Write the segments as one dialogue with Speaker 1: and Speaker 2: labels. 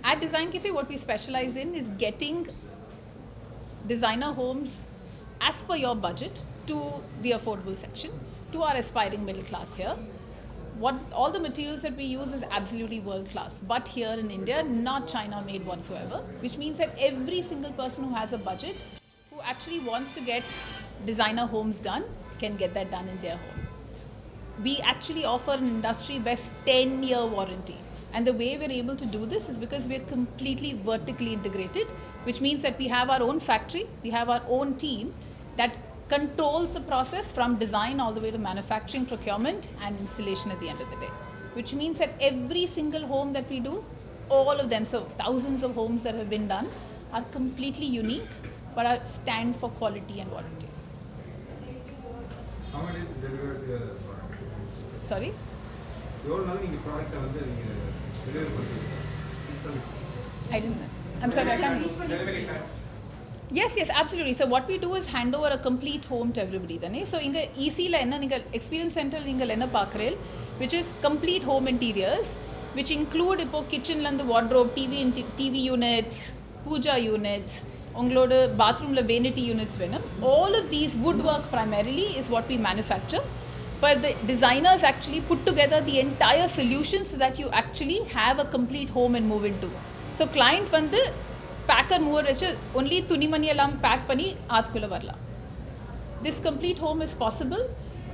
Speaker 1: At Design Cafe, what we specialize in is getting designer homes as per your budget to the affordable section, to our aspiring middle class here. All the materials that we use is absolutely world class, but here in India, not China made whatsoever, which means that every single person who has a budget, who actually wants to get designer homes done, can get that done in their home. We actually offer an industry best 10-year warranty. And the way we're able to do this is because we're completely vertically integrated, which means that we have our own factory, we have our own team that controls the process from design all the way to manufacturing, procurement, and installation at the end of the day. Which means that every single home that we do, all of them, so thousands of homes that have been done, are completely unique, but are stand for quality and warranty.
Speaker 2: How many is delivered to your product?
Speaker 1: Sorry?
Speaker 2: Product
Speaker 1: I didn't know. I'm sorry, I can't.
Speaker 2: delivery time.
Speaker 1: Yes, absolutely. So what we do is hand over a complete home to everybody. So in the EC experience center which is complete home interiors, which include kitchen and wardrobe, TV units, puja units, bathroom vanity units. All of these woodwork primarily is what we manufacture. But the designers actually put together the entire solution so that you actually have a complete home and move into. So client packer mover only tunimani ellam pack pani aatkulla varla. This complete home is possible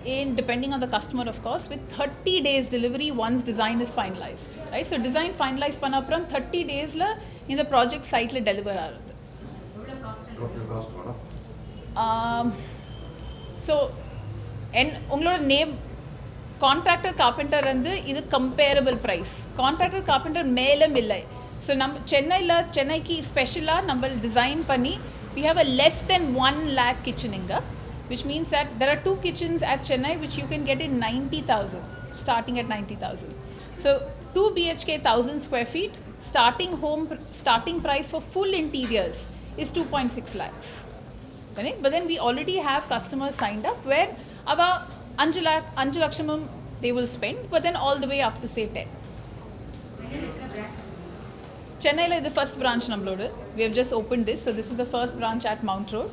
Speaker 1: depending on the customer, of course, with 30 days delivery once design is finalized. Right? So design finalized panapram 30 days la in the project site la deliver aarudhu. So உங்களோட name contractor carpenter இது comparable price. Contractor carpenter மேலும் இல்லை. So சென்னைக்கு ஸ்பெஷலாக நம்ம design பண்ணி we have a less than 1 lakh kitchen inga, which means that there are 2 kitchens at Chennai which you can get in 90,000, starting at 90,000. So 2 BHK 1,000 square feet, starting price for full interiors is 2.6 lakhs. But then we already have customers signed up where our 5 lakshamum they will spend, but then all the way up to say 10. Chennai is the first branch nammalodu. We have just opened this, so this is the first branch at Mount Road.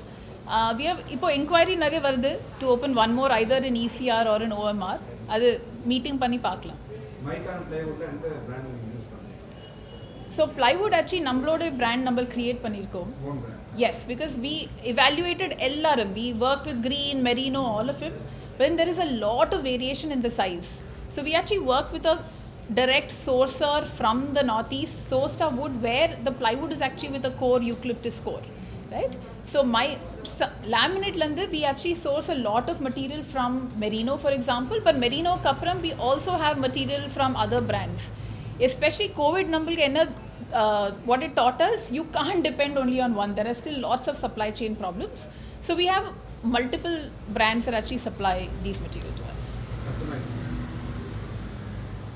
Speaker 1: We have inquiry nariya varudhu to open one more either in ECR or in OMR. Adu meeting panni paakalam.
Speaker 2: Mycon plywood endha brand use pannீங்க?
Speaker 1: So plywood actually nammaloda brand number create pannirkom.
Speaker 2: Own brand.
Speaker 1: Yes, because we evaluated LRM. We worked with green, merino, all of it. But then there is a lot of variation in the size. So we actually worked with a direct sourcer from the northeast, sourced our wood where the plywood is actually with a core eucalyptus core. Right? So my laminate lande we actually source a lot of material from merino, for example. But merino kapram we also have material from other brands. Especially COVID number what it taught us, you can't depend only on one. There are still lots of supply chain problems. So we have multiple brands that actually supply these material to us.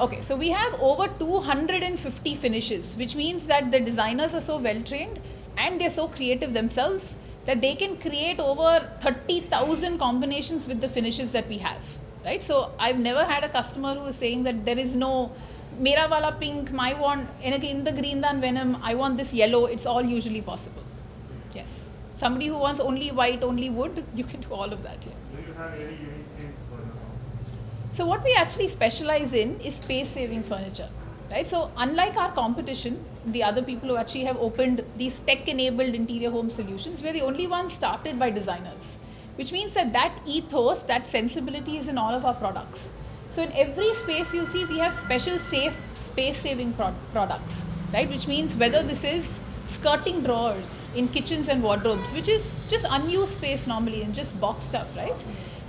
Speaker 1: Okay, so we have over 250 finishes, which means that the designers are so well trained and they're so creative themselves that they can create over 30,000 combinations with the finishes that we have. Right? So I've never had a customer who is saying that there is no mera wala pink, my want enakku in the green than venom, I want this yellow. It's all usually possible. Yes. Somebody who wants only white, only wood, you can do all of that. Yeah.
Speaker 2: Do you have any unique things for your home?
Speaker 1: So what we actually specialize in is space saving furniture. Right? So unlike our competition, the other people who actually have opened these tech enabled interior home solutions, we're the only ones started by designers, which means that ethos, that sensibility is in all of our products. So in every space you'll see we have special space saving products, right? Which means whether this is skirting drawers in kitchens and wardrobes, which is just unused space normally and just boxed up, right?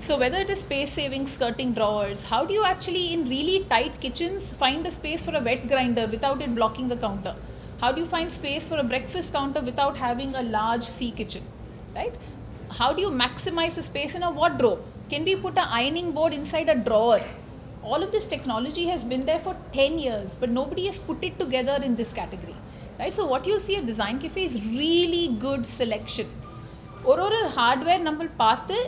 Speaker 1: So whether it is space saving skirting drawers, how do you actually in really tight kitchens find a space for a wet grinder without it blocking the counter? How do you find space for a breakfast counter without having a large sea kitchen, right? How do you maximize the space in a wardrobe? Can we put an ironing board inside a drawer? All of this technology has been there for 10 years, but nobody has put it together in this category. Right? So what you see at Design Cafe is really good selection. Or hardware number paathu,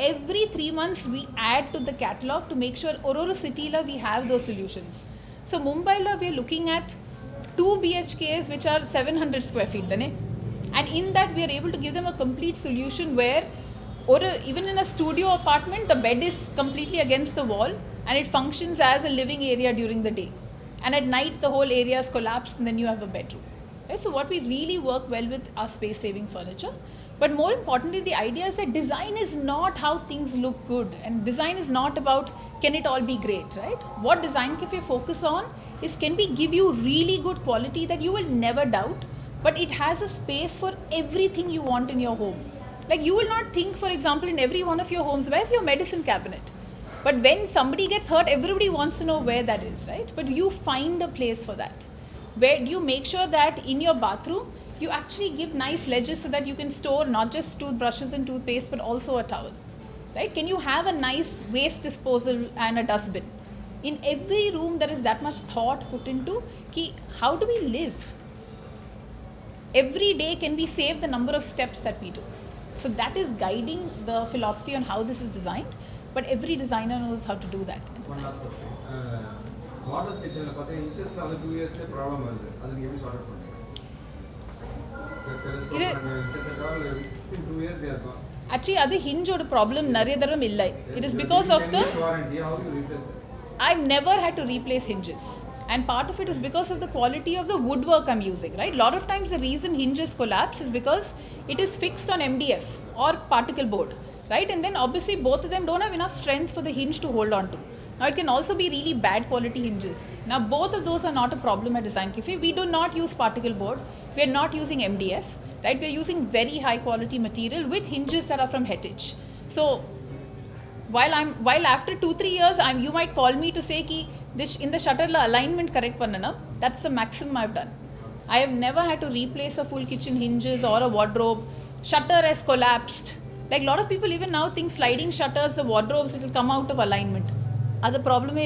Speaker 1: every 3 months we add to the catalog to make sure or city la we have those solutions. So Mumbai la we are looking at 2 BHKs which are 700 square feet dane. And in that we are able to give them a complete solution where even in a studio apartment the bed is completely against the wall and it functions as a living area during the day, and at night the whole area is collapsed and then you have a bedroom, right? So what we really work well with our space saving furniture. But more importantly, the idea is that design is not how things look good, and design is not about can it all be great, right? What Design Cafe focus on is can we give you really good quality that you will never doubt, but it has a space for everything you want in your home. Like you will not think, for example, in every one of your homes, where's your medicine cabinet? But when somebody gets hurt, everybody wants to know where that is, right? But you find a place for that. Where do you make sure that in your bathroom, you actually give nice ledges so that you can store not just toothbrushes and toothpaste, but also a towel, right? Can you have a nice waste disposal and a dustbin? In every room, there is that much thought put into how do we live? Every day, can we save the number of steps that we do? So that is guiding the philosophy on how this is designed, but every designer knows how to do that.
Speaker 2: One last question. Modern kitchen, inches 2 years problem is it? Sort of inches at all, in 2 years they are gone.
Speaker 1: Actually, that's a hinge or problem. It is because of the.
Speaker 2: Warranty. How do you replace that?
Speaker 1: I've never had to replace hinges. And part of it is because of the quality of the woodwork I'm using, right? A lot of times the reason hinges collapse is because it is fixed on MDF or particle board, right? And then obviously both of them don't have enough strength for the hinge to hold on to. Now it can also be really bad quality hinges. Now both of those are not a problem at Design Cafe. We do not use particle board. We are not using MDF, right? We are using very high quality material with hinges that are from Heritage. So while after 2-3 years, you might call me to say ki this in the shutter alignment correct pannana, that's the maximum I've done. I have never had to replace a full kitchen hinges or a wardrobe. Shutter has collapsed. Like a lot of people even now think sliding shutters, the wardrobes, it will come out of alignment. That's the problem.